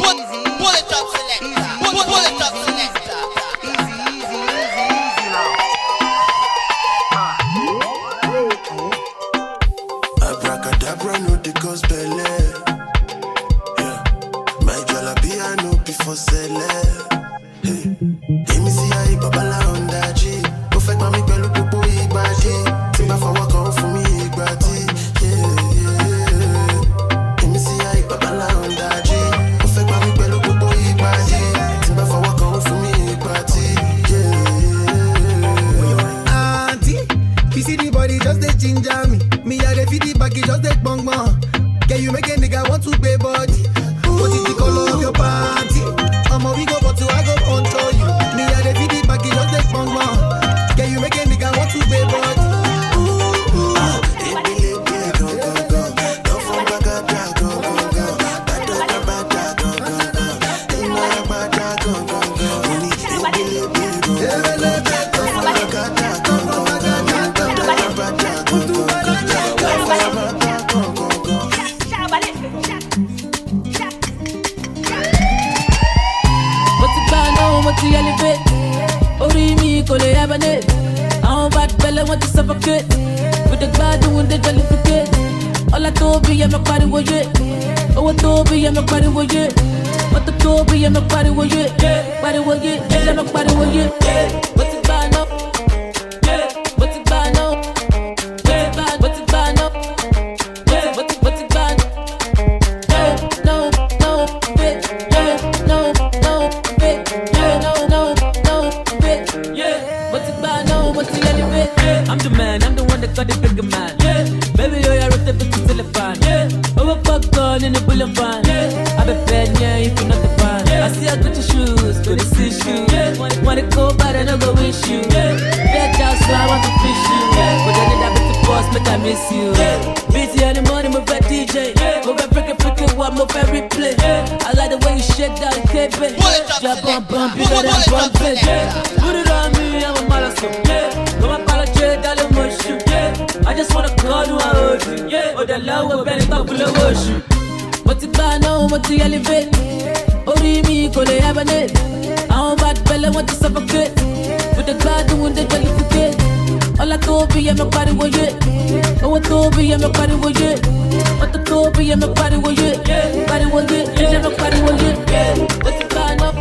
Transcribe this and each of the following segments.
Pull it up, selector. Pull it up, selector. Abracadabra no the gospel. Yeah, my jalapia no before sell. Hey, let me see how you babala on that G. Perfect mami pelu popo igbadi. Timba for work on for me igbadi. Yeah. Let me see how you babala on that G. Perfect mami pelu popo igbadi. Timba for work on for me igbadi. Yeah. Auntie, you see the body just the ginger me. Me a the feed back, it just the bong bong. Can you make a nigga want to pay body? What is the color of your panty? We go but to I go control you. Me a the feed back, it just the bong bong. Can you make a nigga want to pay body? Want to suffocate with the bad doing the jollificate. All I told me, I'm not party with it. Oh, I told me, I'm not party with it. What the told me, I'm not party with it. Party with it, I'm not party with it. What's it bad now? What's it bad now? What's it bad now? What's it bad? No, bitch. No, bitch. No, bitch. What's it bad now? What's the elevate? I'm the man, I'm the one that got the bigger man. Baby, you're a the bitch till the fan. Over popcorn in the bullet van. I be bad, yeah, if you're not the fan. I see I got your shoes, good to see you. Wanna go bad and I go wish you. Bad out, so I want to fish you. But then I bet the boss, make I miss you. Busy in the morning, move that DJ. Move that freaking one, move that replay. I like the way you shake that cape. Jump on bump, you got that bump it. Put it on me, I'm a mollusk. Don't apologize, darling, much you. I just wanna call you, I hold you. Oh, the love will bend up below you. What's it bad now? What's the elevate? Oh, me, go to heaven. I'm bad fella, want to suffocate. With the bad doing the jollificate. All I told me, I'm not party with it. Oh, I told me, I'm not party with it. What the told me, I'm not party with it. Party with it, I'm not party with it. What's it bad now?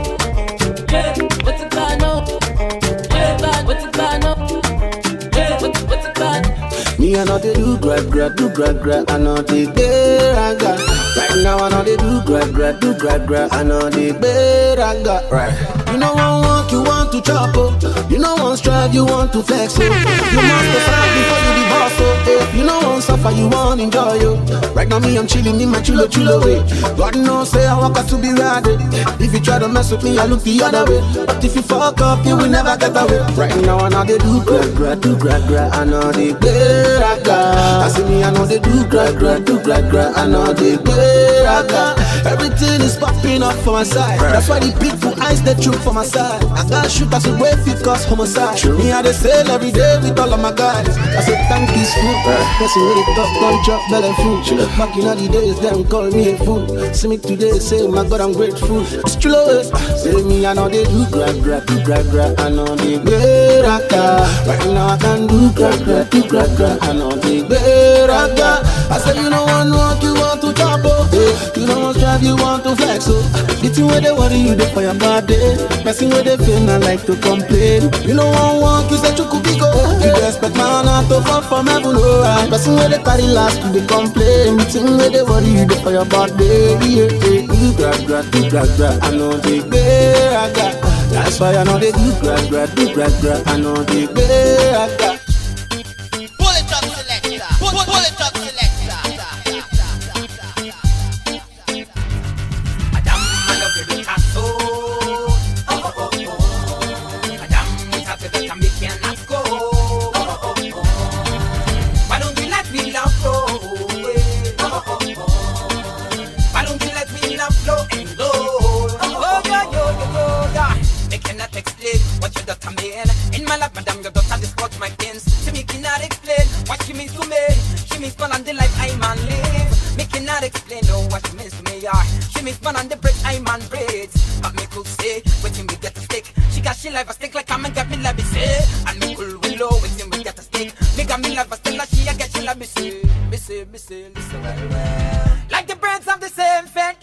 What's it bad now? What's it bad now? What's it bad? Me I know they do grab. I know they better. Right now I know they do grab. I know they better. Right. You know one walk, you want to chop up. You know one strive, you want to flex up. You must fight before you be boss up. You know one suffer, you want enjoy you. Right now me I'm chilling in my chulo way. God knows say I walk out to be ready. If you try to mess with me, I look the other way. But if you fuck up, you will never get away. Right now I know they do grab. I know they better. I see me, I know they do grab. I know they better. Everything is popping up for my side. That's why the people eyes they true for my side. I got shooters who wait fit cause homicide. Me I they sell every day with all of my guys. I say thank you fool. Person with the top gun drop belly food. Back in all the days them call me a fool. See me today say my God I'm grateful. It's true. Say me I know they do grab. I know they better. Right now I can do grab. I know they better. I say you know one walk you want to chop up. You know one strive you want to flex up. The thing where they worry you dey for your body. Person where they feel not like to complain. You know one walk you say you could be go. You dey expect man not to fall from heaven, alright. Person where they carry last to dey complain. The thing where they worry you dey for your body. You grab. I know they better. That's why I know they do grab. I know they better. Pull it up, selector. Pull it up, selector. Why don't you let me love flow? Why don't you let me love flow and go? Oh, yeah. They cannot explain what you got to mean. In my life, madam, your daughter discuss my things. She me cannot explain what she means to me. She means gone and the life I man live. Me cannot explain, no, what she means to me, yeah. She See me spun on the bridge, I'm on braids. But me could say, waiting we get a stick. She got she life a stick like I'm and get me love me say. And me cool willow, waiting we get a stick. Me got me love a stick like she a get she love me say. Me say, listen well, well. Like the birds of the same feather.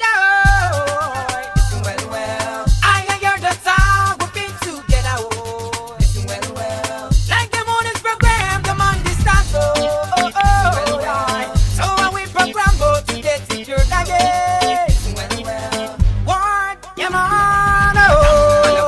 Listen well, well. I and you're the song, we've been together. Oh, listen well, well. Like the moon is programmed, come on this dance. Oh, oh, oh. Well, well. So when we program, go to the teacher again. Listen well, well. What? Yeah, man. Oh, I love you,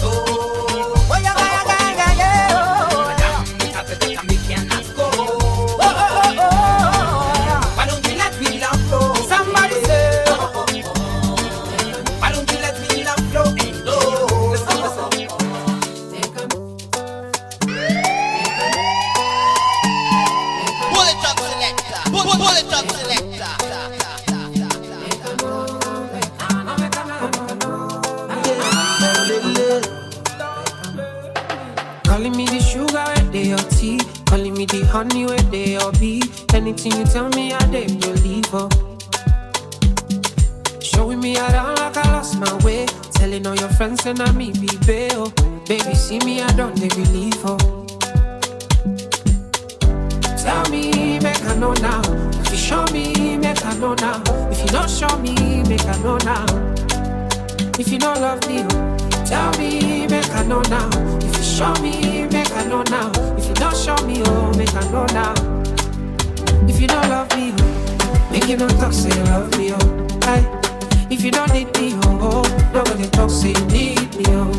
oh, oh, yeah, yeah, yeah, yeah, oh. Madam, we have to take a make and not go. Oh, oh, oh, oh. Why don't you let me love flow? Somebody say, oh, oh, oh. Why don't you let me love flow and go? Listen, listen. Pull it up, selector. Pull it up, selector. Calling me the sugar where they your tea, calling me the honey where they your bee. Anything you tell me, I dey believe her. Showing me around like I lost my way, telling all your friends and I me be bail. Baby, see me, I don't they believe her. Tell me, make I know now. If you show me, make I know now. If you don't show me, make I know now. If you don't love me, tell me, make I know now. If you show me, make I know now. If you don't show me, oh, make I know now. If you don't love me, oh, make you don't talk, say you love me, oh. Aye. If you don't need me, oh, nobody talk, say you need me, oh.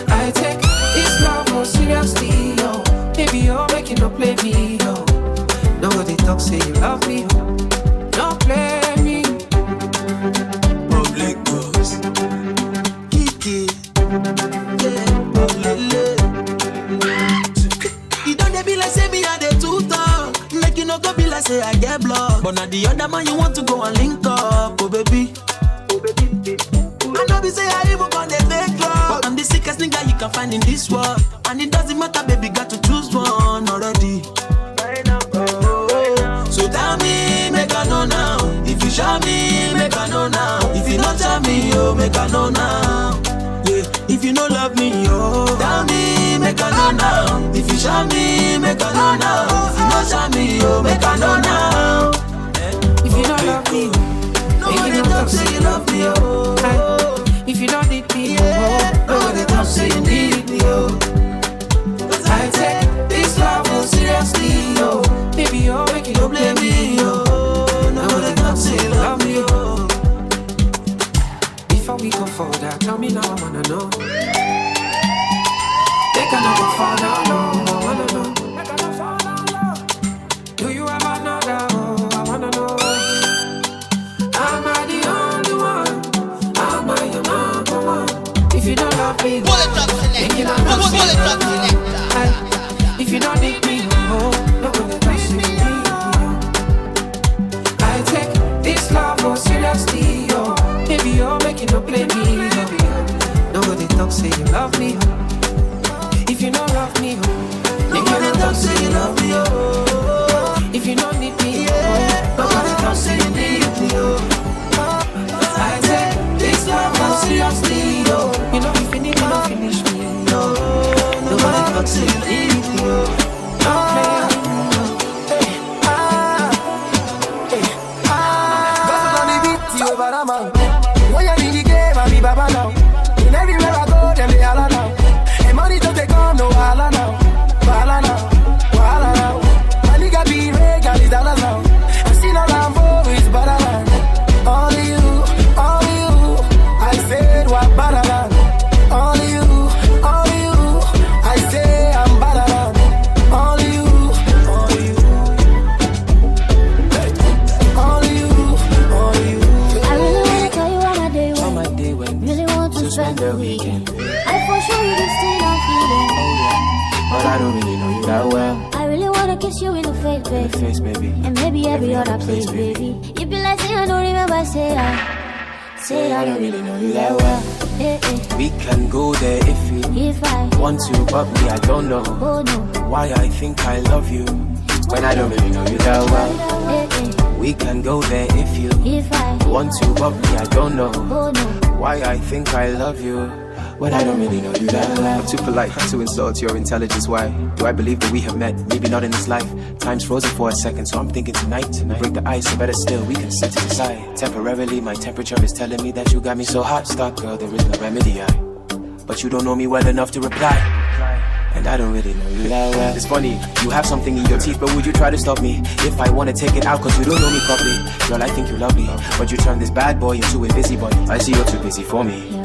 I take this love more seriously, oh. Baby, oh, make you not play me, oh. Nobody talk, say you love me, oh. Don't play me. Public goes Kiki, yeah, oh lele. You don't dey be like say me I dey too talk. Make you no go be like say I get blocked. But now the other man you want to go and link up, oh baby. I know be say I even gon' dey fake love, but I'm the sickest nigga you can find in this world. And it doesn't matter, baby, got to choose one already. So tell me, make I know now. If you show me, make I know now. If you not tell me, oh, make I know now. Yeah, if you don't love me, oh, tell me, make I know now. If you show me, make I know now. If you not show me, oh, make I know now. If you don't love me, nobody talk say you love me, oh. Aye. If you don't need me, oh, Nobody talk say you need me, oh. I take this love more seriously, oh. Baby, oh, make you Don't blame me, oh. Nobody talk say you love me, oh. Before we go further, tell me now, I wanna know. They cannot go far now, no, I wanna know. Do you have another, oh, I wanna know. Am I the only one? Am I your number one? If you don't love me, Pull it up, selector. Pull it up, selector. if you don't need me, oh, nobody talks to me. I take this love more seriously, oh. Baby, you're making no play me, oh. Nobody talk, say you love me, oh. If you don't love me, oh. Nobody talk say you love me, oh. If you don't need me, oh. Nobody talk say you need me, oh. I take this love more seriously, oh. You know if you need me, don't finish me, No, nobody talk say you need me, oh. don't play. Gospel on the beat, you over the man. When you in the game, I be baba now. And everywhere I go, them they holla now. And money don't take on no holla now. Wahala now, wahala now. My nigga be regal, it's dollars now. I see no Lambo, it's better than. Only you, I said what better than. Only you, I say I'm better than. Only you. Hey. Only you. I really wanna tell you how my day went. On my day when Really want to spend the weekend, I for sure you can still not feeling. but I don't really know you that well. I really wanna kiss you in the face, baby. Face, baby. And maybe every other place, baby. You be like, say I don't remember, say I don't really know you that well. We can go there If I want to, but me, I don't know oh no, why I think I love you when I don't really know you that well. We can go there if you want to, but me, I don't know why I think I love you when I don't really know you that well. I'm too polite to insult your intelligence. Why do I believe that we have met? Maybe not in this life. Time's frozen for a second, so I'm thinking tonight. Break the ice, or better still, we can set it aside. Temporarily, my temperature is telling me that you got me so hot. Stop, girl, there is no remedy. But you don't know me well enough to reply. And I don't really know you that well. It's funny, you have something in your teeth, but would you try to stop me if I wanna take it out? Cause you don't know me properly. Girl, I think you're lovely, but you turn this bad boy into a busybody. I see you're too busy for me.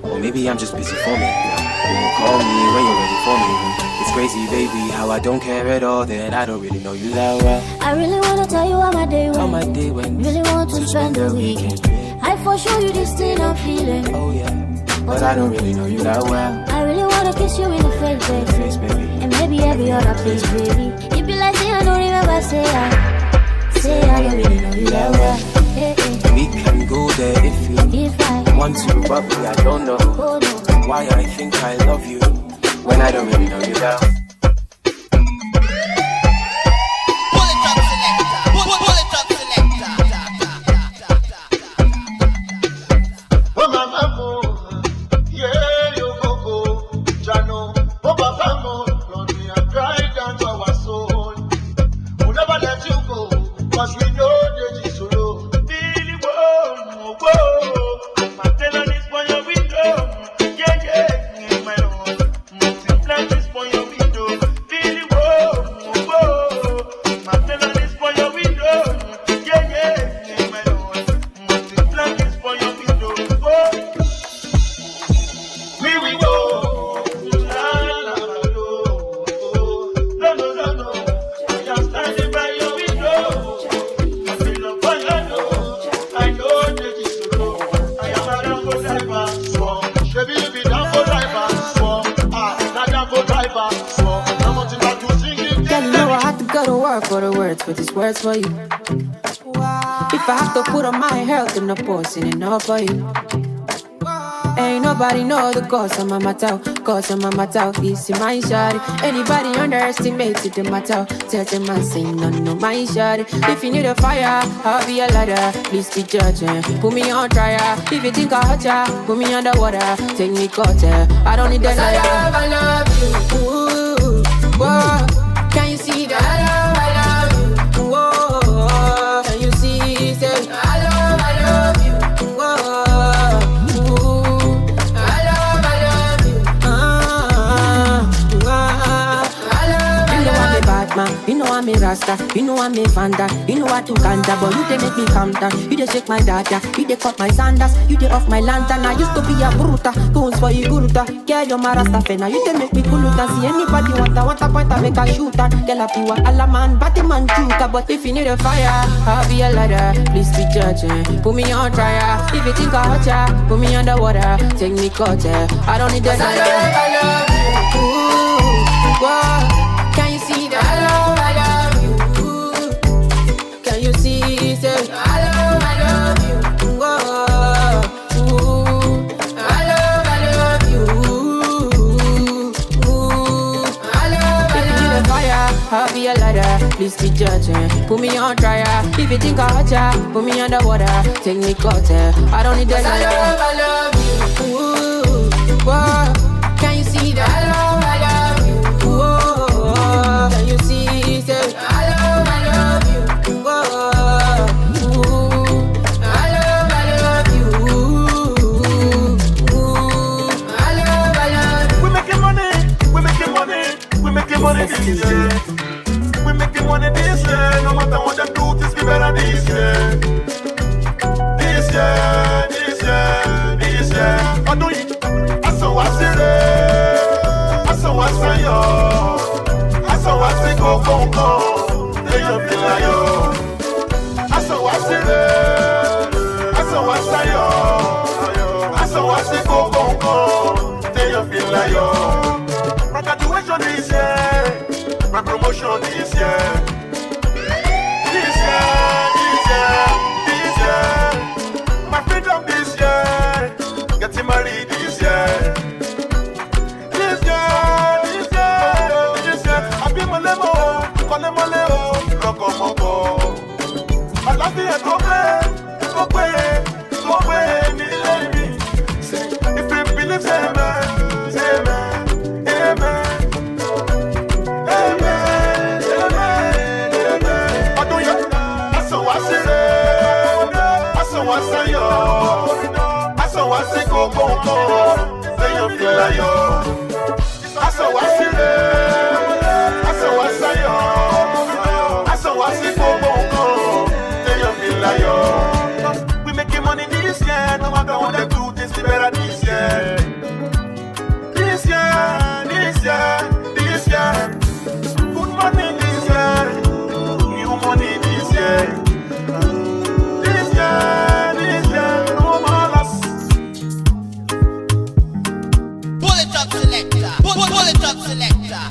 Or maybe I'm just busy for me. You call me when you're ready for me. It's crazy, baby, how I don't care at all that I don't really know you that well. I really wanna tell you how my day went. Really want to spend the weekend. I for sure you this thing I'm feeling. Oh yeah, but I don't really know you that well. I really wanna kiss you in the face, baby. And maybe every other place, baby. It be like say I don't remember, say I don't really know you that well. We can go there if you want to, but me, I don't know why I think I love you when I don't really know you that well. For you. If I have to put on my health in the posting enough for you. Ain't nobody know the cause of my matter. Cause of my matter is in my shawty. Anybody underestimated the matter? Tell them I say no, my shawty. If you need a fire, I'll be a ladder. Please be judging. Put me on trial. If you think I hurt ya, put me underwater. Take me cutter. I don't need that. I love you. Ooh, whoa. Can you see that? I love you. You know I'm a Rasta, you know I'm a Fanta, you know what to canta, but you they make me calm down. You they shake my data, you they cut my sandals, you they off my lantern. I used to be a bruta, goons for you guruta. Girl, you're my Rasta fena, you they make me kuluta. See anybody want a point, I make a shooter. Girl, I pure alla man, batty man juka. But if you need a fire, I'll be a ladder. Please be judging, put me on trial. If you think I hurt ya, put me underwater. Take me cutter, I don't need that. I love you. Ooh, whoa. Can you see that? I love you. Can you see that? I love you. Whoa. Ooh. I love you. Ooh. I love you. If you need a fire, I'll be a ladder. Please be judging. Put me on trial. If you think I hurt ya, put me underwater. Take me cutter. I don't need that. I love you. Ooh. Whoa. Can you see that? I love you. Can you see that? I love you. Whoa. Ooh. I love you. Ooh. I love you. We making money this year. We making money this year. No matter what them do, this be better this year. This year. I do it. I saw what's in there. I saw what's in yo. I saw what's in go. They don't feel like yo. I saw what's in there. I saw what's in yo. I saw what's in go. They don't feel like yo. My graduation this year. My promotion this year. This year. My freedom this year. Getting married this year. This year. I be my lemo, rock on my Asawasayo, Asawasi go go go, say you feel like yo. Asawasile, Asawasayo, Asawasi go go go, say you feel like yo. We making money this year, no matter what they do, things be better this year. This year, this year, this year. Good money this year, new money this year. Selecta.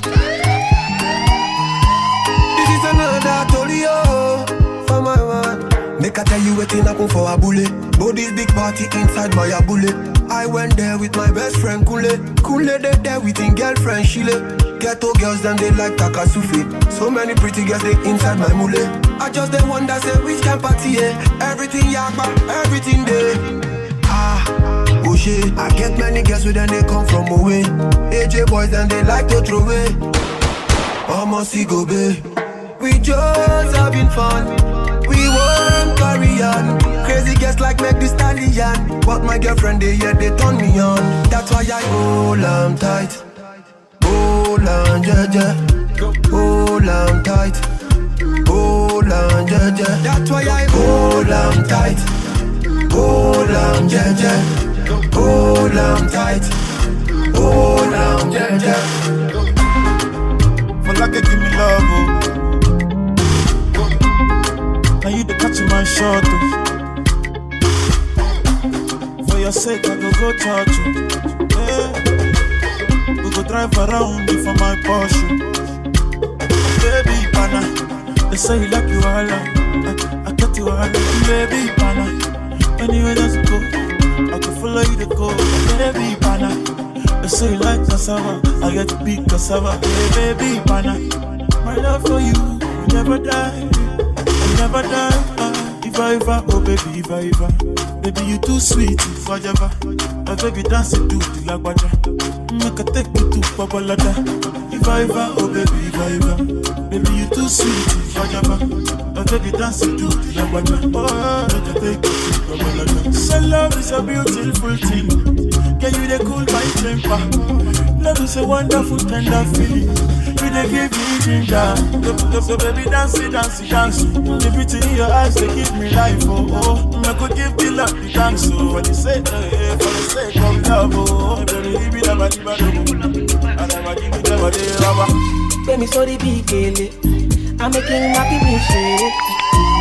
This is another Tolio for my man. Make I tell you waiting happen for a bullet. But this big party inside my bullet. I went there with my best friend Kule. Kule they there with his girlfriend Shile. Ghetto girls them they like Takasufi. So many pretty girls they inside my mule. I just the one that say which can party everything yakba, everything there. Oh shit, I get many girls with them they come from away. AJ boys and they like to throw away. Almost go babe. We just having fun. We won't carry on. Crazy girls like make the stallion. But my girlfriend they turn me on. That's why I hold on tight. Hold on jaja. Hold on tight. Hold on jaja. That's why I hold on tight. Hold on jaja. Hold on tight. Hold on jaja. For like give me love, oh. Now you the catch my shot, oh. For your sake, I go touch you. Yeah. We go drive around you for my Porsche. Baby, pana, they say you like you all. I get you all. Baby, pana, anywhere let's go. I can follow you to go. Baby, pana, they say you like cassava. I get to big cassava. Hey, baby, pana, my love for you will never die. Never die, if I ever, oh baby, if I ever. Baby, you too sweet, forever. I beg you dance it to the lagwaja. Make a take you to Babalada. If I ever, oh baby, if I ever. Baby, you too sweet, forever. I beg you dance it to the lagwaja. Oh, make a take you to Babalada. So love is a beautiful thing. Can you the cool my temper? Love is a wonderful, tender feeling. You they give me ginger. So baby, dance it, dance it, dance. The beauty in your eyes, they give me life, oh, oh. I could give the love, the thanks, so for the sake of love, oh. Baby, give me the body, I never give me the body, rubber. Baby, so the big girl, I'm making happy me shake.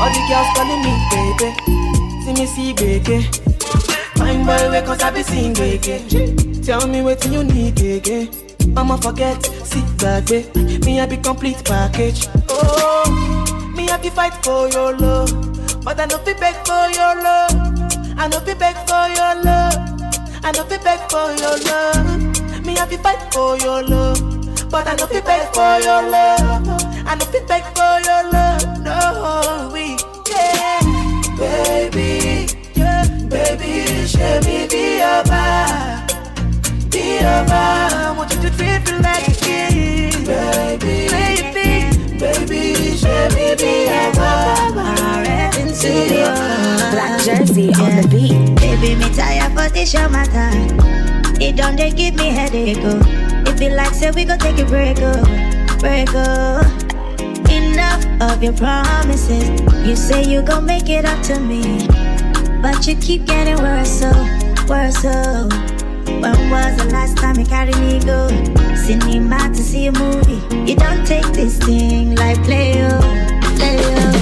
All the girls calling me baby. See me see baby. Fine boy, wake cause I be seeing baby. Tell me what you need, baby. I'ma forget, sit back, babe. Me I be complete package. Oh, me I be fight for your love, but I no be beg for your love. I no be beg for your love. I no be beg for your love. Me I be fight for your love, but I no be beg for your love. I no be beg for your love. No, we yeah, baby, yeah, baby, show me be your vibe. Be a man, I want you to treat me like a king. Baby, baby, baby, show me be a man. Into your Black jersey on the beat. Baby, me tired for this show matter. It don't they give me headache, oh. It be like say we go take a break, oh. Break, oh. Enough of your promises. You say you gon' make it up to me, but you keep getting worse, oh, worse, oh. When was the last time you carried me go cinema to see a movie? You don't take this thing like play-o, play-o.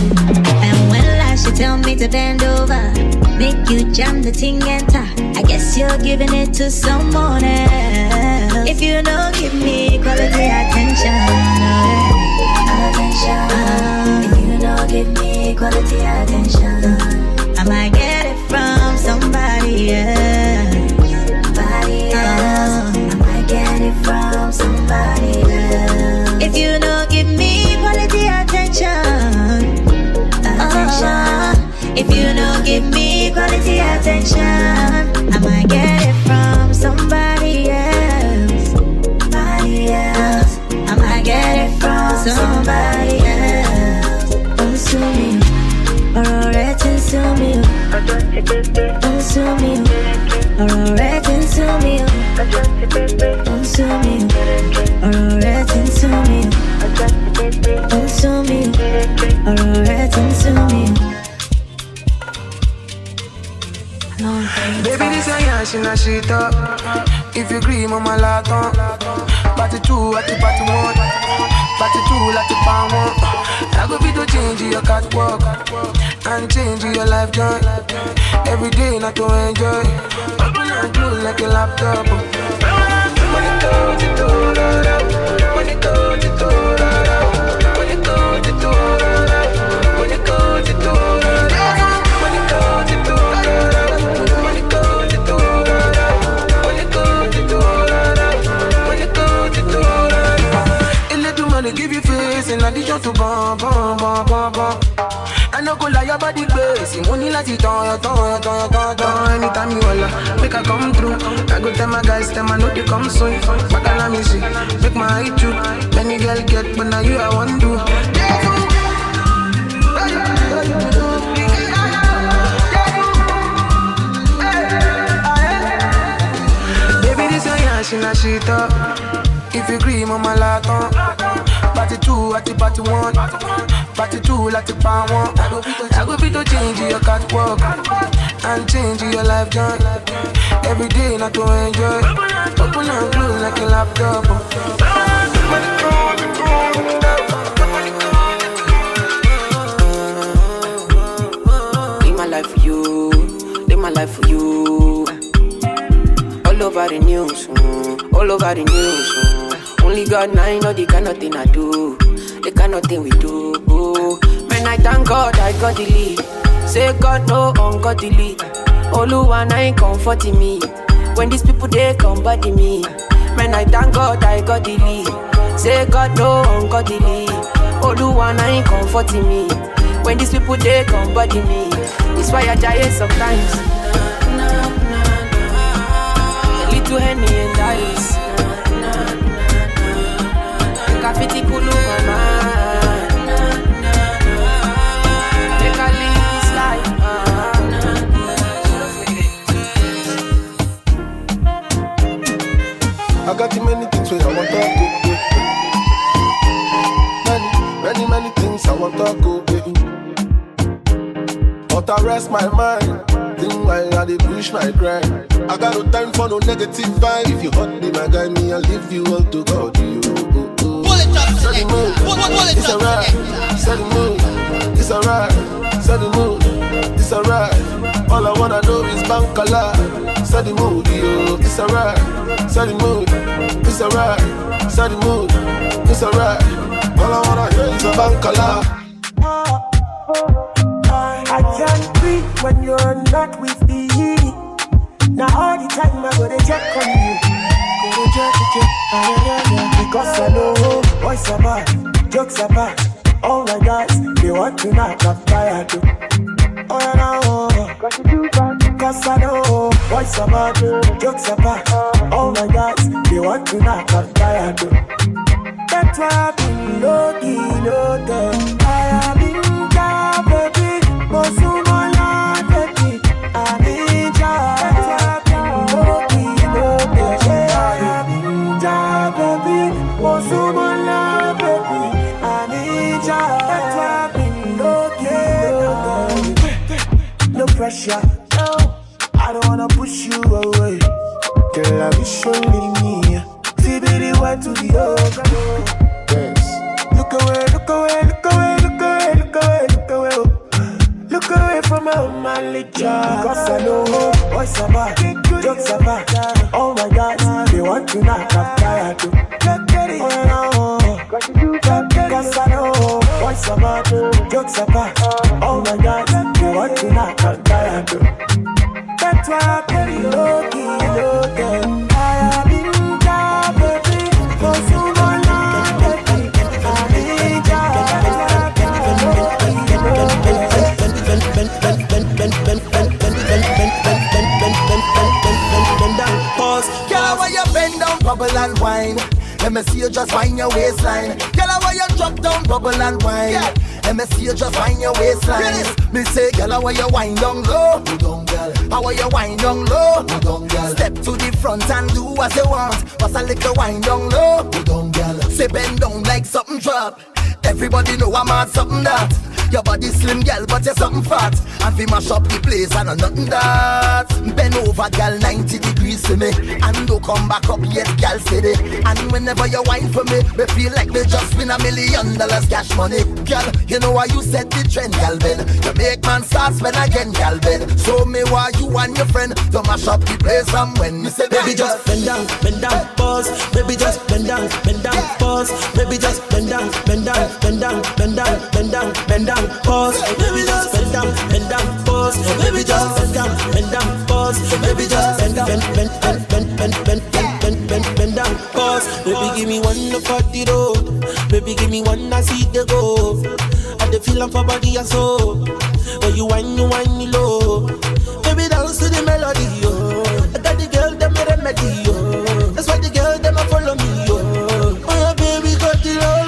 And when last you tell me to bend over, make you jam the thing and tie, I guess you're giving it to someone else. If you don't give me quality attention, if you don't give me quality attention, I might get it from somebody else. I might get it from somebody else. If you don't give me quality attention, if you don't give me quality attention, I might get it from somebody else. Somebody else. I might get it from somebody else. Consuming, or already consuming. ọ̀rọ̀ rẹ ti ń sú mi o. Ó ń sú mi o. Ọ̀rọ̀ rẹ ti ń sú mi o. Ó ń sú mi o. Ọ̀rọ̀ rẹ ti ń sú mi o. Baby, this your yash in a shit up. If you agree, mama laton. Party 2 at the party 1. Party 2 like the pan 1. I go be to change your catwalk and change your life joy. Every day not to enjoy. Open and close like a laptop. Money goes to do. Money goes to do. Money goes to do. Money goes to do. Money goes to do. They give you face in addition to bum. I no go lie, your body crazy. Money like it on. Anytime you holla, make I come through. I go tell my guys, them I know they come soon. But I let me see, make my eye too. Many girl get, but now you I want to. Baby, this your yash in a shit up. If you agree, mama laton. Party 2 at the party 1. Party 2 like the pan 1. I go be to change your catwalk and change your life joy. Every day not to enjoy. Open and close like a laptop. Live my life for you. Live my life for you. All over the news. All over the news. Only God knows know the kind of thing I do, the kind of thing we do. Man, I thank God I got the lead. Say God no ungodly. Oluwa na ain't comforting me. When these people they come body me. Man, I thank God I got the lead. Say God no ungodly. Oluwa na ain't comforting me. When these people they come body me. It's why I die sometimes. A little Henny and ice. Graffiti kulu mama. Make I live this life. I got too many things where I want to go. Many things I want to go, baby. But I rest my mind. Think while I dey push my grind. I got no time for no negative vibe. If you hurt me, my guy, me, I'll leave you all to God. You. Set the mood, it's alright. Set the mood, it's alright. Set the mood, it's alright. All I wanna know is bankala. Set the mood, yo, it's alright. Set the mood, it's alright. Set the mood, it's alright. All I wanna hear is a bankala. I can't breathe when you're not with me. Now all the time I go to check on you. Because I know boys are bad, jokes are bad. All my guys, they want to knock up tired. Oh, I know, because I know boys are bad, jokes are bad. All my guys, they want to knock up tired. That's why I've been low-key, low-key. I have been down, baby. Mosumola, baby. I need ya. That's why I've been low-key, low-key. I have been down, baby. Mosumola, baby. I need ya. That's why I've been low-key, low-key. No pressure, no. I don't wanna push you away. Girl, I wish you leave me. Fibidi went to the yoga. Yes. Look away, look away, look away, look away, look away, look away. Look away from my licha. Cause I know boys are bad, jokes are bad. Oh my God, they want to knock up tired. Oh no, cause I know boys are bad, jokes are bad. Oh my God, they want to knock up tired. That's why I'm very low-key, low-key. I have been down, baby, for so long, baby. I need ya. Pause. Girl, why you bend down, bubble and wine? Let me see you just wind your waistline. Girl, why you drop down, bubble and wine? Yeah. Let me see you just wind your waistline. Me say, girl, why you wind down low? How are you wind down low? step to the front and do what you want. Pass a little wine down low. Go down, girl. Say bend down like something drop. Everybody know I'm at something that. Your body slim, girl, but you're something fat. And we mash up the place and nothing that. Bend over, girl, 90 degrees to me. And don't come back up yet, girl, steady. And whenever you whine for me, me feel like me just win $1 million cash money. Girl, you know why you set the trend, girl, Ben. You make man start spend again, girl, Ben. So me why you and your friend to mash up the place and when me say, baby, just bend down, pause. Baby, just bend down, pause. Baby, just bend down, bend down, bend down, bend down, bend down, bend down. Pause, baby, just bend down, pause. Baby, just bend down, pause. Baby, just bend down, bend down, pause. Baby, give me one for the road. Baby, give me one I see the go. I the feeling for body and soul. When you whine me low. Baby, dance to the melody, yo. I got the girl them a remedy, yo. That's why the girl them a follow me, yo. Oh yeah, baby, got the roll.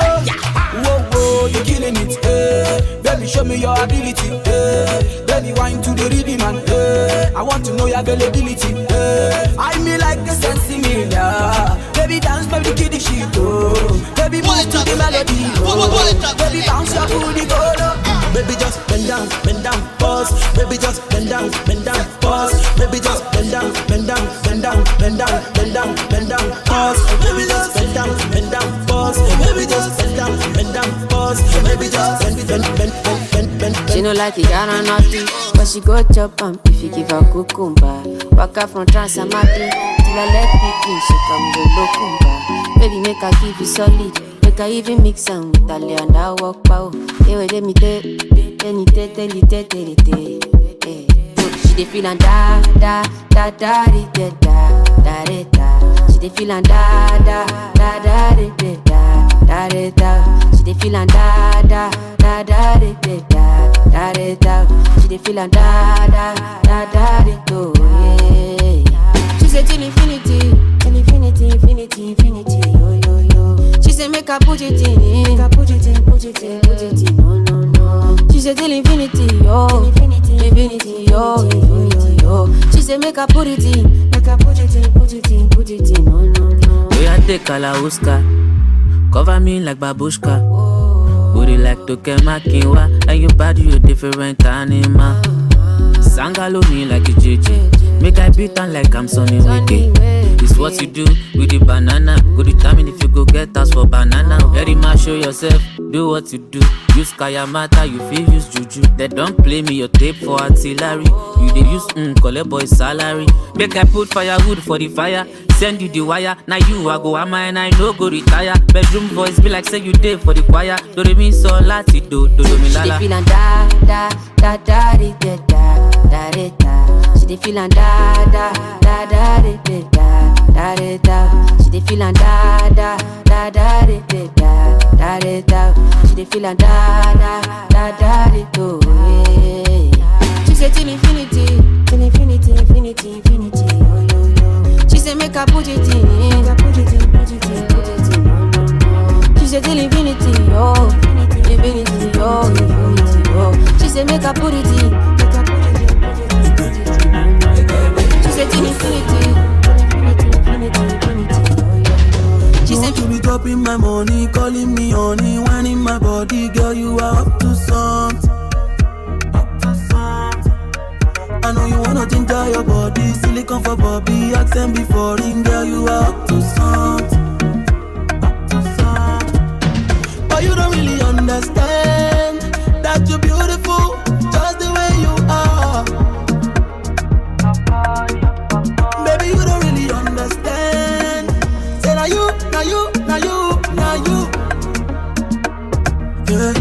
Whoa, you're killing it, eh. Baby, show me your ability, eh. Baby, wine to the rhythm, man, eh. I want to know your availability, eh. I me like a sensimilla. Baby, dance, baby, kill the shit, oh. Baby, move to the melody, oh. Baby, bounce your booty, go, oh. Baby, just bend down, pause. Baby, just bend down, pause. Baby, just bend down, pause. Baby, just bend down, pause. Baby, just bend down, pause. Baby, just bend. She no like it, I don't know nothing, but she go chop if you give her cucumber. Walk out from Transamati till I let people she come go locumba. Baby, make her give you solid. Make her even mix them with a and I walk pow. They will let me take, she dey feel and da da da da da da da da. She dey feel and da da da da da da da. She dey feel and da da da da da da da. She dey feel and da da da da da. She say till infinity, yo yo yo. She say make her put it in, no. She say till infinity, yo, yo. She say make her put it in, no. We a take Kalauska, cover me like babushka. Booty like Tokemakiwa, and your body you different animal. Sangalo me like a JJ, make I beat on like I'm Sonny Wiki. It's what you do with the banana. Go determine if you go get us for banana. Very much show yourself, do what you do. Use Kayamata, you feel use Juju. They don't play me your tape for artillery. You they use collect boy salary. Make I put firewood for the fire. Send you the wire. Now you I go am and I no go retire. Bedroom voice be like say you day for the choir. Do re mi so lati do mi lala. She dey feel and da da da da da da da. She dey feel and da da da da da da da. She dey feel and da da da da da da. She dey feel and da da da da da. She say till infinity, yo yo yo. She say make her put it in, no. She say till infinity, yo, yo. She say make her put it in, She say till infinity, She say you be dropping my money, calling me honey, whining my body, girl you are up to something. I know you wanna ginger your body, silicone for Bobby, accent before ring, girl you are up to something. But you don't really understand that you're beautiful, just the way you are. Baby, you don't really understand. Say now you. Yeah.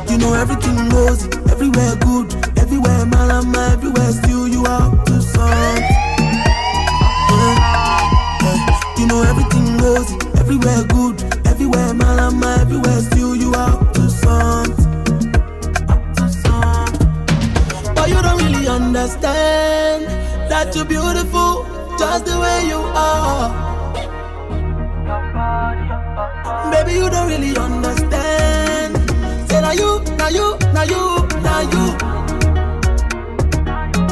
You know everything goes, everywhere good, everywhere malama, everywhere still you are up to something. Yeah. You know everything goes, everywhere good, everywhere malama, everywhere still you are up to something. But you don't really understand that you're beautiful, just the way you are. Baby, you don't really understand. Say now you.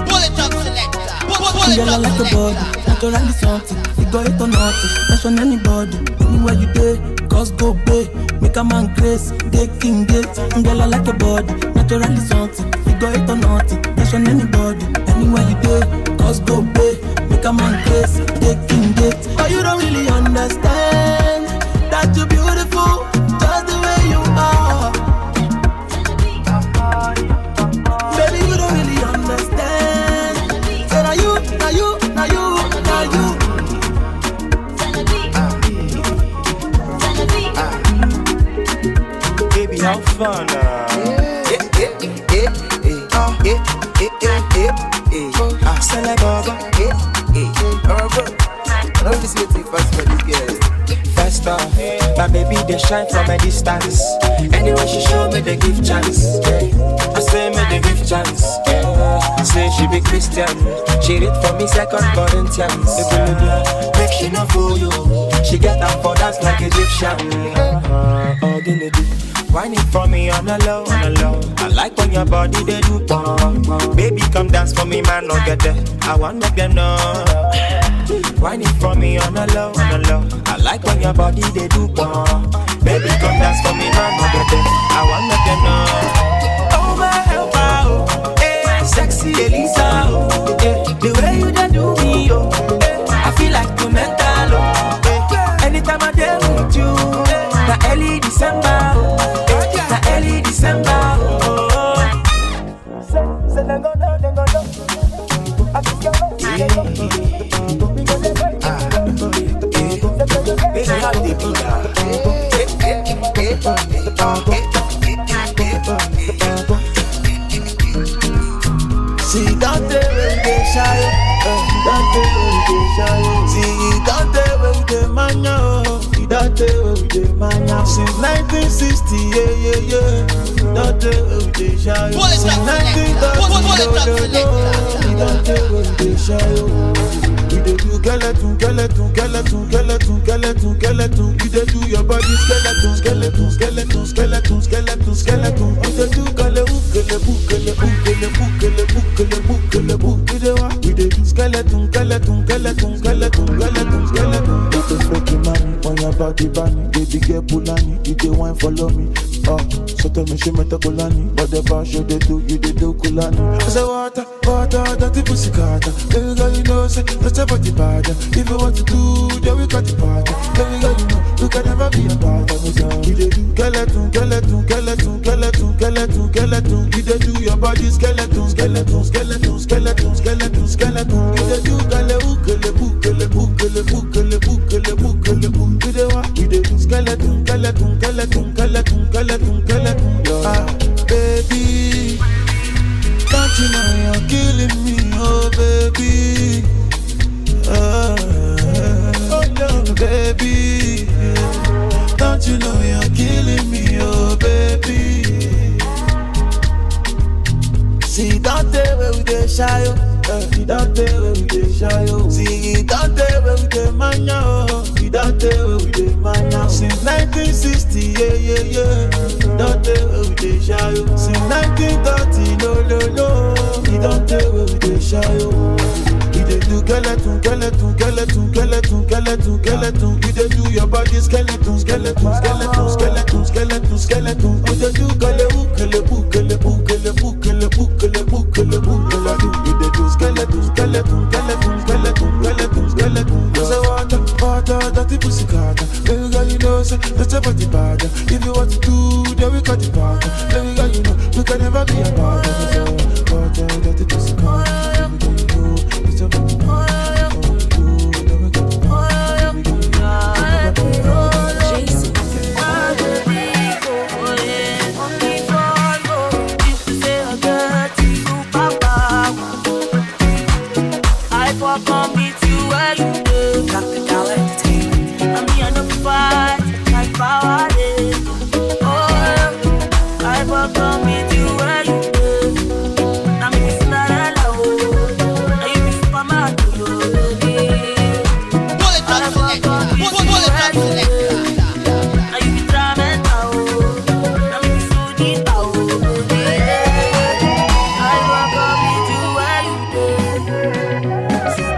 Pull it up, selector. Pull Girl, I like your body, naturally something. You got it or nothing, that's on anybody. Anywhere you day, cause go pay. Make a man grace, take king gate. Girl, I like your body, naturally something. You got it or nothing, that's on anybody. Anywhere you day, cause go pay. Make a man grace, take king gate. But you don't really understand that you're beautiful, just the way you are. Baby, you don't really understand. Say now you. Baby, how fun, First off, my baby they shine from a distance. Anyway, she show me they give chance. I say me they give chance. Say she be Christian. She read for me 2 Corinthians. Make she no fool you. She get up for dance like Egyptian. Whine it for me on a low, on a low. I like when your body they do pom. Baby come dance for me, man, no get there. I want make them know. Whine it for me on a low, on a low. I like when your body they do pom. Baby come dance for me, man, no get there. I want make them know. Oh my helper, oh, hey, sexy Elisa, oh, hey, the way you done do me, oh, hey, I feel like you mental, oh, hey, anytime I deal with you, hey, na early December, oh, na early December, oh. See, don't tell when they shy, don't tell when they shy. See, don't tell when they mania, don't tell when they mania. Since 1960, yeah. Don't tell when they shy. Since 1930, don't tell when they shy. You dey do skeleton. You dey do your body skeleton. You dey do you dey do skeleton. You dey fake money on your body, bunny. Baby girl Pulani, you dey wine follow me. So tell me she met a Kulani, but the bar show they do, you dey do Kulani. I say water, dirty pussy carter. Baby girl, you know, say that's your body bad. If you want to do, then we got the party. Baby girl, you know, you can never be a part of me. You dey do skeleton. You dey do your body skeleton. You dey do you dey what? You dey do skeleton. Baby, don't you know you're killing me, oh baby. Oh no, baby, don't you know you're killing me, oh baby. See, don't tell where we dey shy, oh. Don't tell where we dey shy, oh. See, don't tell where we dey mania, oh. Don't tell where we dey mania. Since 1960, yeah. Don't tell where we dey shy, oh. Since 1930, no. Don't tell where we dey shy, oh. You dey do skeleton. You dey do your body skeleton. You dey do You dey do skeleton. Say water, dirty pussy carter. Baby girl, you know, say that's your body bad. If you want to do, then we got the party. Baby girl, you know, we can never be a part of it. Water, dirty pussy carter. Baby girl, you know, it's your body bad. Come meet you where you live, like the galaxy. I'm here to fight, like power is. Oh, I welcome meet you where you live. I'm missing that hello. Are you miss Superman? Are you driving now? I'm in Sudi now. I welcome meet you where you live.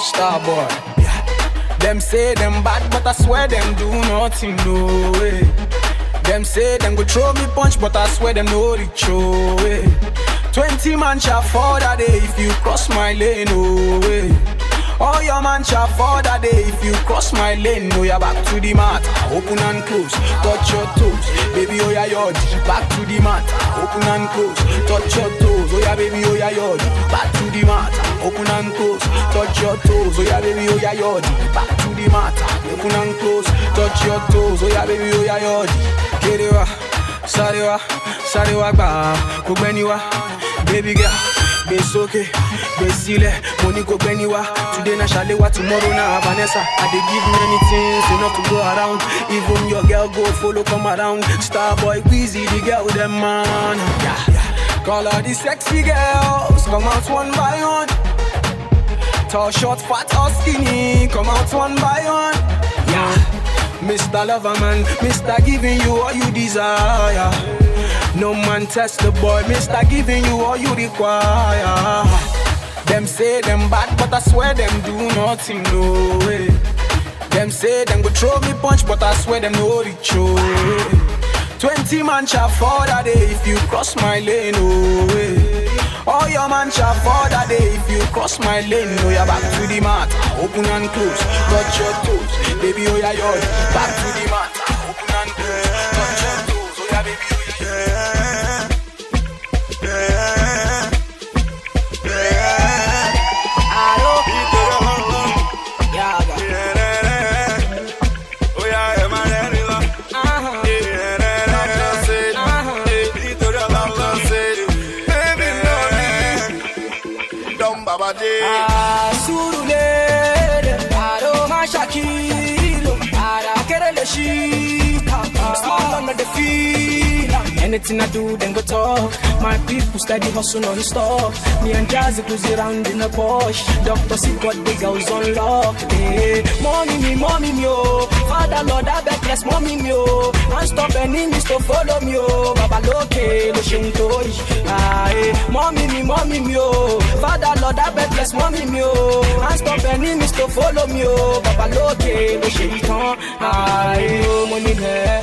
Starboy. Them say them bad, but I swear them do nothing, no way. Them say them go throw me punch, but I swear them no reach, oh way. 20 man shall fall that day if you cross my lane, oh way. All your man shall fall that day if you cross my lane. Oh, you're back to the mat, open and close, touch your toes. Baby, oh, yeah, yod, back to the mat, open and close, touch your toes. Oh, yeah, baby, oh, yeah, yod, back to the mat, open and close, touch your toes. Oh, yeah, baby, oh, yeah, yod, back to the mat, open and close, touch your toes. Oh, yeah, baby, oh, yeah, yod. Kerewa, sarewa, sarewa, ba, kubeniwa, baby girl. Besoke, besile, money go beniwa. Today na Shalewa, tomorrow na Vanessa. I dey give many things enough to go around. Even your girl go follow come around. Starboy, Weezy, the girl them man. Yeah. Call all the sexy girls, come out one by one. Tall, short, fat or skinny, come out one by one. Yeah. Mr. Loverman, Mr. Giving you all you desire. No man test the boy, Mr. Giving you all you require. Them say them bad, but I swear them do nothing, no way. Them say them go throw me punch, but I swear them no reach, oh way. 20 man shall fall that day if you cross my lane, oh way. All your man shall fall that day if you cross my lane. Oh, you're back to the mat, open and close, touch your toes. Baby, oh, yeah, yod, back to the mat, open and close, touch your toes. Oh, yeah, baby, oh, yeah, Surulere, aroma Shakilo, Arakerele Shita, small on the field. Anything I do, then go talk. My people steady hustle non-stop. Me and Jazzy cruise around in a Porsche. Dr. C got the girls on lock. Hey, mommy me, oh. Father Lord, I beg bless mommy me, oh. And stop enemies to follow me, oh. Baba Loke, no shinto. Mommy me, oh. Father Lord, I beg bless mommy me, oh. And stop enemies to follow me, oh. Baba Loke, no shinto. Oh, money there.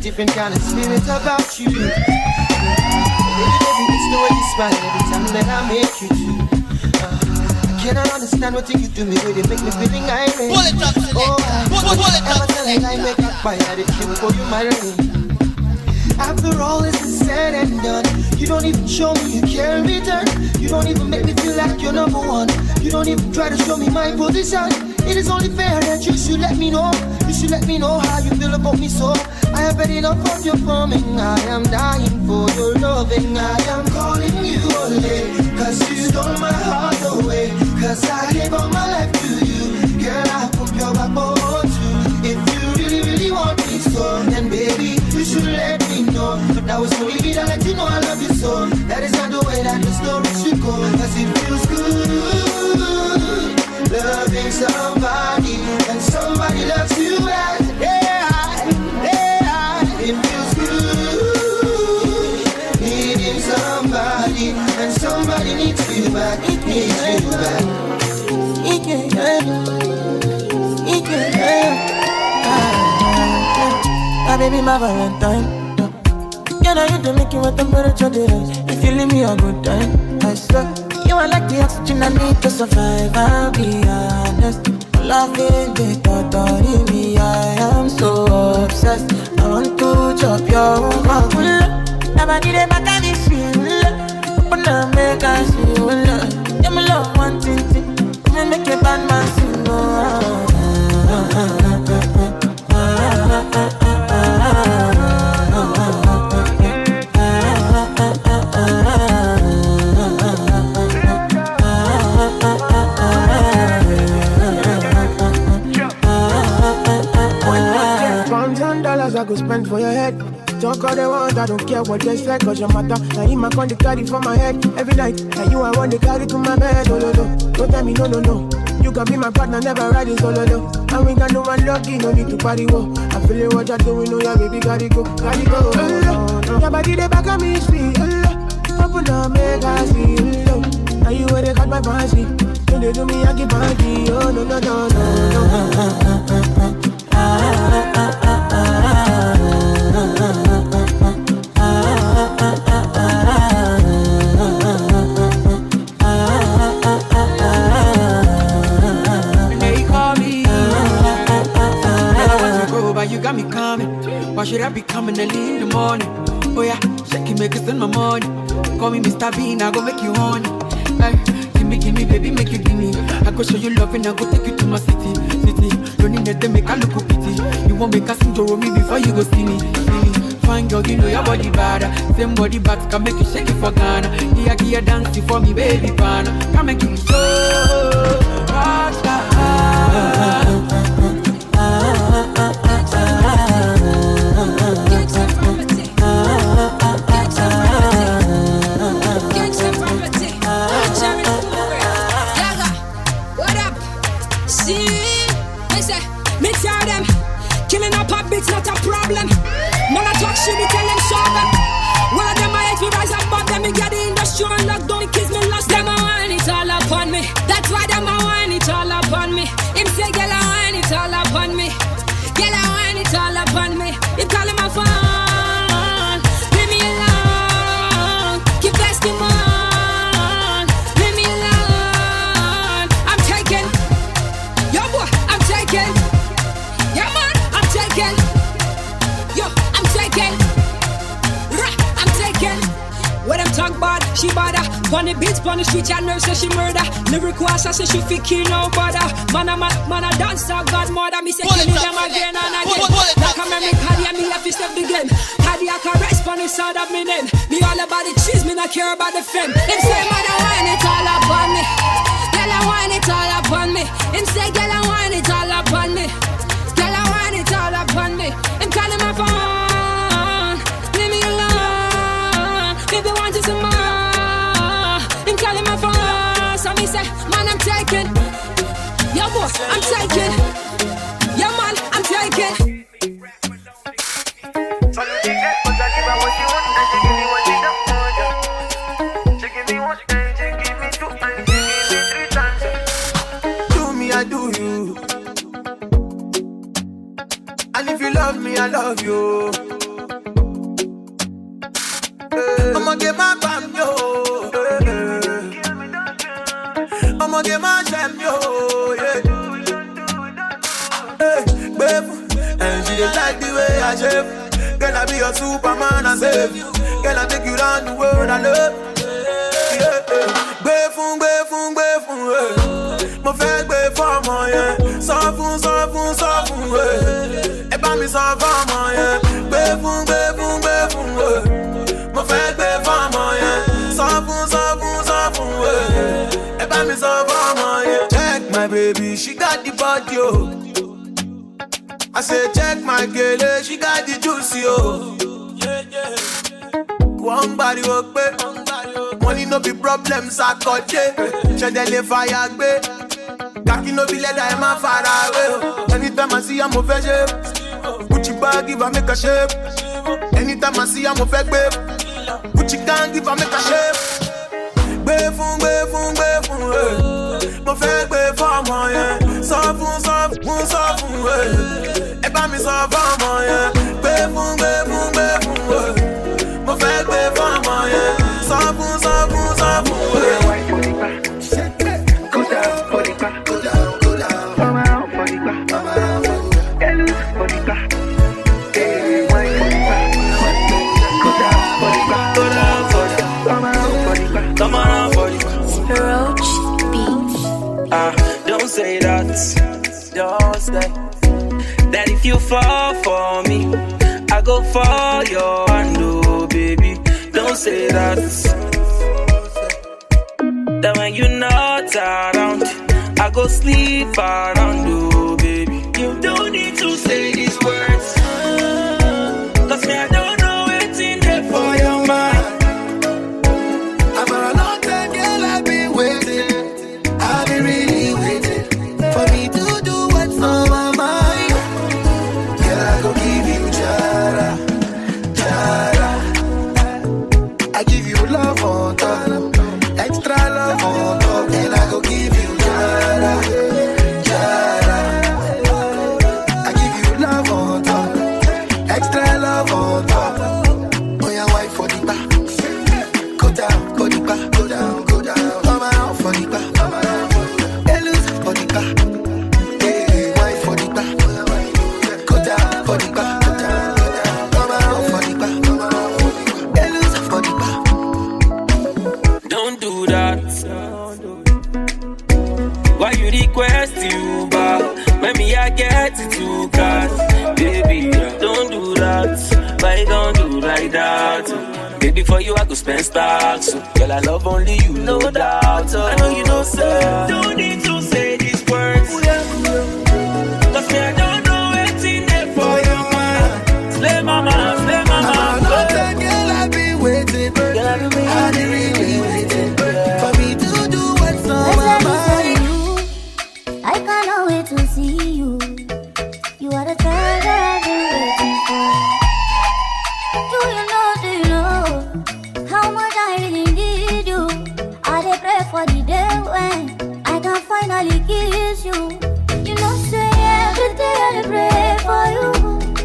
Different kind of spirit about you. Baby, it's the way you smile every time that I make you do. I cannot understand what you do me, way they make me feeling irate. Oh, I'm telling I make up by how they kill for you, my rain. After all is said and done, you don't even show me you care in return. You don't even make me feel like you're number one. You don't even try to show me my position. It is only fair that you should let me know. You should let me know how you feel about me, so I have had enough of your forming. I am dying for your loving. I am calling you only, cause you stole my heart away. Cause I gave all my life to you. Girl, I hope your backbone too. If you really, really want me so, then baby, you should let me know. But now it's only me that let you know I love you so. That is not the way that the story should go. Cause it feels good loving somebody, and somebody loves you back. It feels good needing somebody, and somebody needs you back. It needs you back. My baby, my Valentine. You know you do make you a temperature days. If you leave me a good time, I swear you are like the oxygen I need to survive. I'll be honest. Loving the thought of me, I am so obsessed. I want to chop your heart. Never need a back of this feel. Open up, make us feel. Yeah, my love, one thing. Me make a bad man sing. $1,000 I could spend for your head. Talk all they want, I don't care what they say. Cause your matter, now in my con they carry for my head every night. Now you I want to carry to my bed. Oh no, no, don't tell me no, no, no. You can be my partner, never riding solo, no. And we got no one lucky, no need to party, whoa. I feel it, what you're doing, oh yeah, baby, gotta go, gotta go. Your body, they back at me, sweet, open up, make I see, now you where they got my fancy. When they do me, I keep party, oh no, no, no, no, no. You got me coming. Why should I be coming early in the morning? Oh yeah, shake it, make it spend my money. Call me Mr. Bean, I go make you honey. Hey, give me, baby, make you give me. I go show you love and I go take you to my city. Don't need them, make I look a pity. You won't make a sing to me before you go see me. Fine girl, you know your body bad. Same body bad, can make you shake it for Ghana. Here, dancing for me, baby, pana. Come make you so rockstar. It's not a problem. Man, I talk shit, me tell them shut up. One of them I hate me rise above them. Me get the industry and lock down the kids, me lost them. I want it all upon me. That's why them I want it all upon me. Him say, girl, I want it all upon me. Girl, I want it all upon me. Him call him my phone. Leave me alone. Keep asking on. Leave me alone. I'm taking. Yo, boy, I'm taking. Yeah, man, I'm taking. When them talk bad, she bother. Bunny beats, bunny street, and nurse say she murder. Lyrical assassin, she fit kill no bother. Man a dancer, godmother. Me say kill them again and again. Like a memory cardiac, me have to step the game. Cardiac arrest, bunny sound of me name. Me all about the cheese, me not care about the fame. Him say, man, I want it all upon me. Girl, I want it all upon me. Him say, girl, I want it all upon me. Girl, I want it all upon me. Him calling my phone. Leave me alone. Baby, want you some more. Him calling my phone. So me say, man, I'm taking. Yo, boy, I'm taking. Yo, man, I'm taking. So you get what I give her what you want, and she give me what you don't want. She give me one, and she give me two, and she give me 3 times. Do me, I do you. And if you love me, I love you. I'ma get my bam, yo. I'ma get my jam, yo. Yeah. Hey, babe, and she just like the way I shave. Girl, I be your Superman, I save you. Girl, I take you around the world, I love. Yeah, gbé fún, mo fẹ́ gbé fọ́mọ yẹn. sọ fọ́mọ yẹn. Gbé fún, mo fẹ́ gbé fọ́mọ yẹn. Sọ fún, ẹ bá mi sọ fọ́mọ yẹn. Check my baby, she got the body, oh. I say check my girl, she got the juicy, oh. One body work, money no be problems, I got it. Shedele fire, babe. Kaki no be leather, I'm a far away. Anytime I see I'm a veg, Gucci bag, give I make a shape. Anytime I see I'm a fake, babe. Gucci gang, give I make a shape. Gbé fún, mo fẹ́ gbé fọ́mọ yẹn. Sọ fún, ẹ bá mi sọ fọ́mọ yẹn. Gbé fún, mo fẹ́ gbé fọ́mọ yẹn. Sọ fún, Don't say that, just that if you fall for me, I go for your hand, oh baby. Don't say that, that when you're not around, I go sleep around, oh baby. You don't need to say these words, cause me I don't know what's in there for your mind. I'm a long time, girl, I've been waiting. I've been really waiting for me to do what's on my mind. Girl, I go give you jara. I give you love on top, extra love on top. Girl, I go give you jara. I give you love on top, extra love on top. Oh, your wife for the back. Go down, go the back, go down. Come out for the back. For the back, hey, wife for the back. Go down for the back, come out for the back. Hey, lose for the back. Don't do that. Why you request you back? When me I get it too fast, baby. Don't do that. Why you don't do like that? Baby, for you I go spend stacks. So, girl, I love only you, no doubt. I know you don't say. Don't need to say these words, cause me I don't know what's in there for your mind. Slay mama. Girl, I've been waiting. I've been really waiting for me to do what's on my mind. I cannot wait to see you. You are the treasure I've been waiting for. Do you know how much I really need you? I dey pray for the day when I can finally kiss you. You know, say every day I dey pray for you.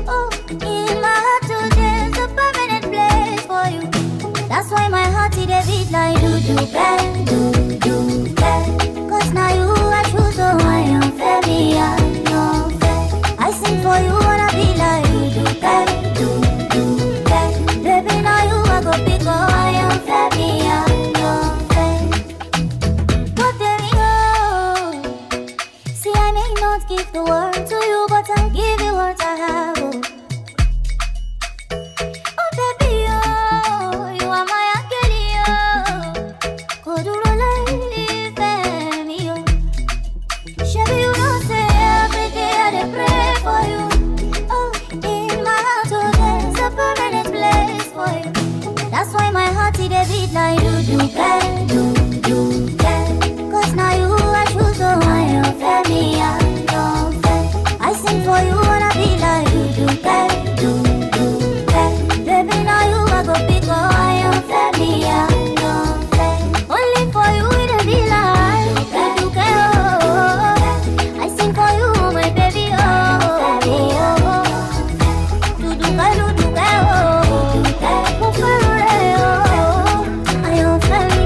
Oh, in my heart today's a permanent place for you. That's why my heart it dey beat like do bang. Cause now you are true, so I am fair, me I know fair. I sing for you and I be like do bang. Baby, now you are go big, oh, I am fair, me I know fair. But there we go. See, I may not give the world to you, but I'll give you what I have. Oh, baby, oh, you are my angel, oh. Shabby, you don't say every day I dey pray for you. Oh, in my heart, oh, there's a permanent place for you. That's why my heart it dey beat like do bang. Cause now you are true, so I am fair, me I don't fair. I sing for you and I be like do bang. Baby, now you are go big, oh, I am fair, me I don't fair. Only for you it be like do I sing for you, my baby, oh. Do I am very.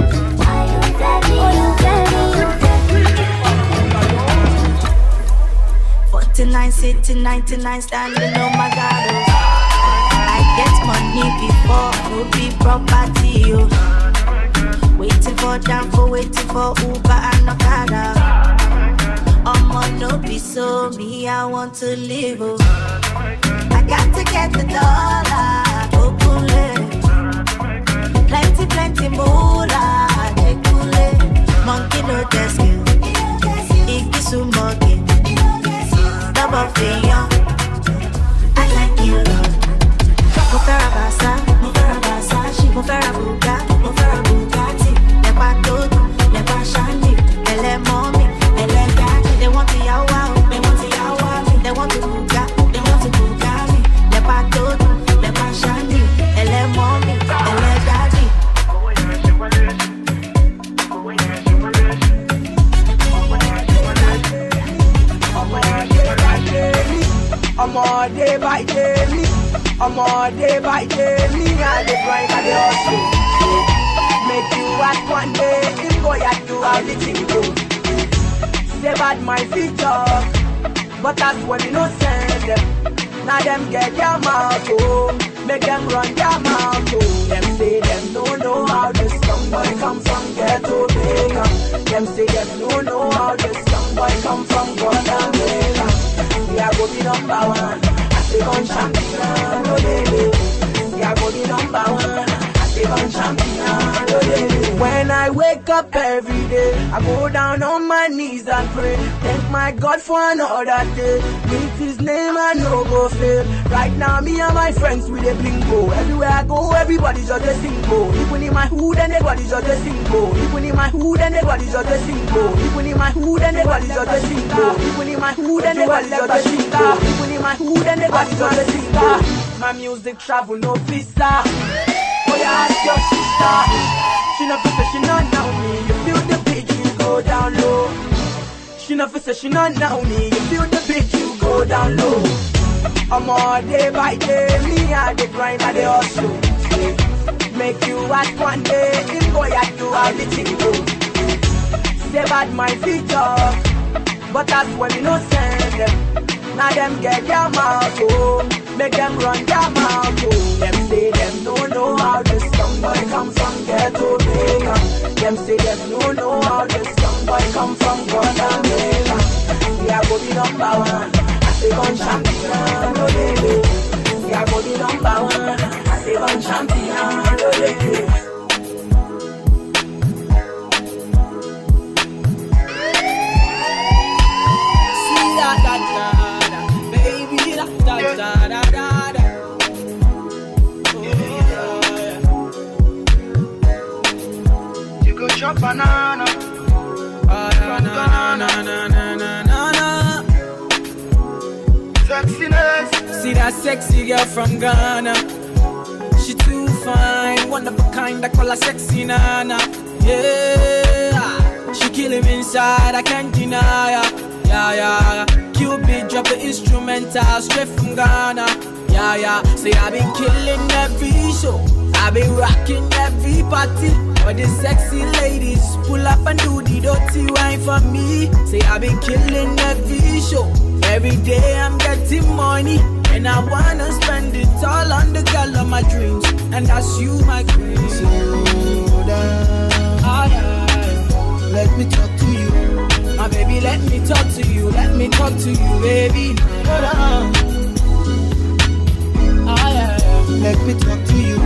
49 sitting, 99 standing, oh my God, oh. I get money before, no be property, oh. Waiting for Uber and Okada. want no peace, so me, I want to live. Oh. I got to get the dollar. Plenty, plenty moolah. Monkey no test you. Iki sumoki. Double fiyon. I like you. Mo fẹ́ ra Versace, mo fẹ́ ra Bugatti. Lẹ́pa tó dùn, lẹ́pa shiny. Ẹlẹ́ mọ́mí, ẹlẹ́ daddy. They want to yawa, they want to yawa me. They want to Bugatti. Lẹ́pa tó dùn, lẹ́pa shiny. Ẹlẹ́ mọ́mí, ẹlẹ́ daddy. I'm all day by day, me. I'm all day by day, me. And the grind and the hustle. Make you at one day, him go at you how the thing go. Say bad my feet up, but that's when you no send them. Now them get their mouth, oh. Make them run their mouth, oh. Them say them don't know how this young boy come from ghetto Vega. Them say them don't know how this young boy come from Guatemala. We are going number one. I say one champion, oh baby. We are going number one. I say one champion, oh baby. When I wake up every day, I go down on my knees and pray. Thank my God for another day. Meet His name and no go fail. Right now, me and my friends with a blingo. Everywhere I go, everybody just a single. Even in my hood, and everybody just a single. Even in my hood, and everybody just a single. Even in my hood, and everybody just a single. Even in my hood, and everybody just a single. Even in my hood, and everybody just a single. My music travel no visa. Oh yeah, ask your sister. She not say she not know me. You feel the beat, you go down low. She not say she not know me. You feel the beat, you go down low. I'm all day by day, me and the grind and the hustle. Make you at one day, him go at you how the thing go. Say bad my feet up, but that's when you no send them. Now them get their mouth, oh. Make them run their mouth, oh. Them say them don't know how this young boy come from ghetto Vega. Them say them don't know how this young boy come from Guatemala. We are going number one. I say one champion, oh baby. We are going number one. I say one champion, oh baby. See that, baby, that. You go chop banana. Banana. Sexiness. See that sexy girl from Ghana. She too fine, one of a kind. I call her sexy nana. Yeah, she kill him inside. I can't deny her. Yeah. Cupid drop the instrumental straight from Ghana. Yeah. Say I been killing every show. I been rocking every party. All the sexy ladies pull up and do the dirty wine for me. Say I been killing every show. Every day I'm getting money, and I wanna spend it all on the girl of my dreams, and that's you, my queen. Slow down. Let me talk to you. My baby, let me talk to you. Let me talk to you, baby. Slow down. Let me talk to you.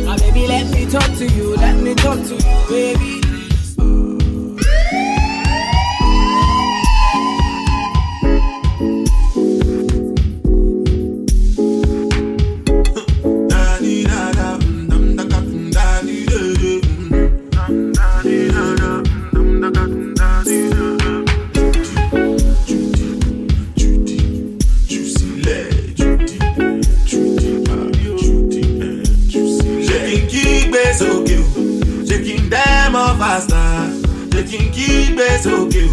My baby, let me talk to you. Let me talk to you, baby. Faster, taking keep it okay,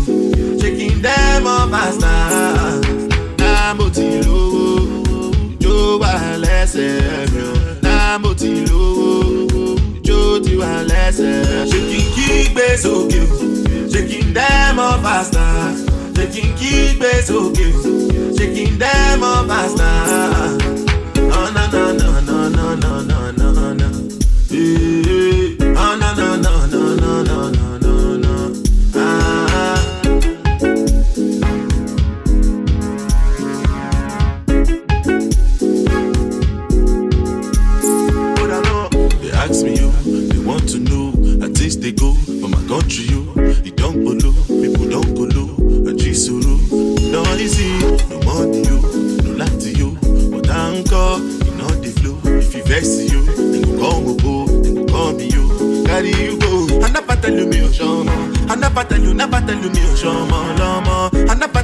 shaking them up faster. Namotilo, Jo Walese, Namotilo, Jo Walese. Shaking keep it okay, shaking them up faster. Shaking keep it okay, shaking them up faster. No. Oh no.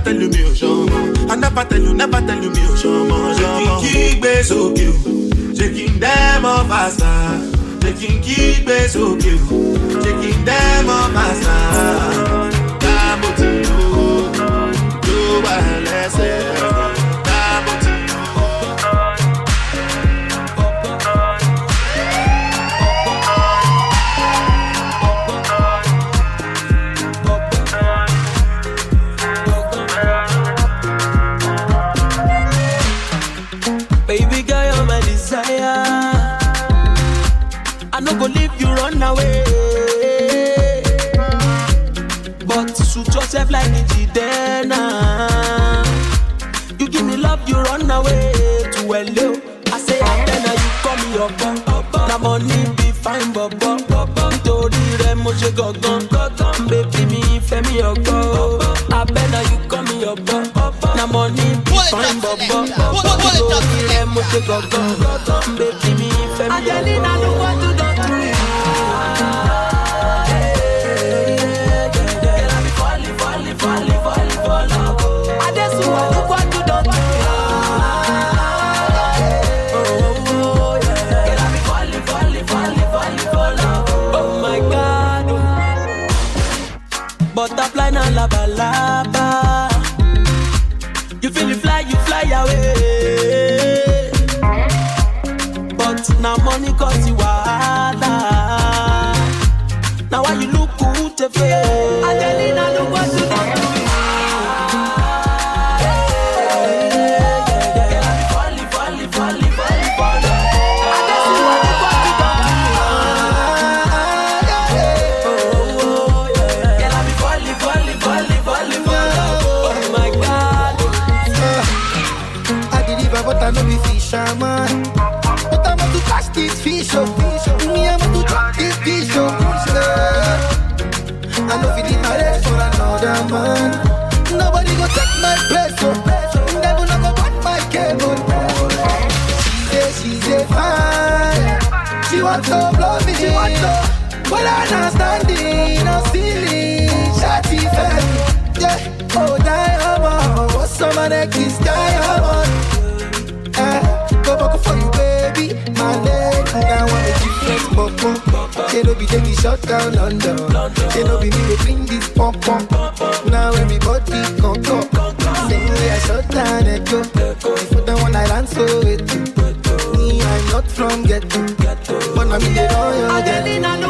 tell you me, oh, Shama. I never tell you me, oh, Shama. Shaking base, okay. Shaking them off faster. Shaking keep base, okay. Shaking them off faster. Baby girl, you're my desire. I no go leave you run away. But suit yourself like a Jidena. You give me love, you run away to hello. I say I better you call me up. Na money be fine, bobo. Tori re mo je gogon. Baby me fe mi ogo. I better you call me up. Na money be fine, bobo. Tori re mo je gogon. Baby me fe mi ogo. Angelina, look what you done to me. Butterfly na laba laba. You feel it fly, you fly away. But now money cause you wahala. Now why you look good to face? Angelina, look what you done to me. But I know we fisherman. But I want to catch this fish up. Me, I want to drop this fish up. I know we need my rest for another man. Nobody go take my place up. Never not go want my cable. She's a fine. She wants to blow me. But I not standing, no ceiling. Shawty fell. Yeah, oh diamond. What's some of that kiss diamond? Go back for you, baby. My leg, I want a different pop. They no be taking shut down London. They no be me to bring this pump. Now everybody come. Same way I shut down Echo. Before the one I ran so with you. Me, I'm not from ghetto. But I'm in the royal ghetto.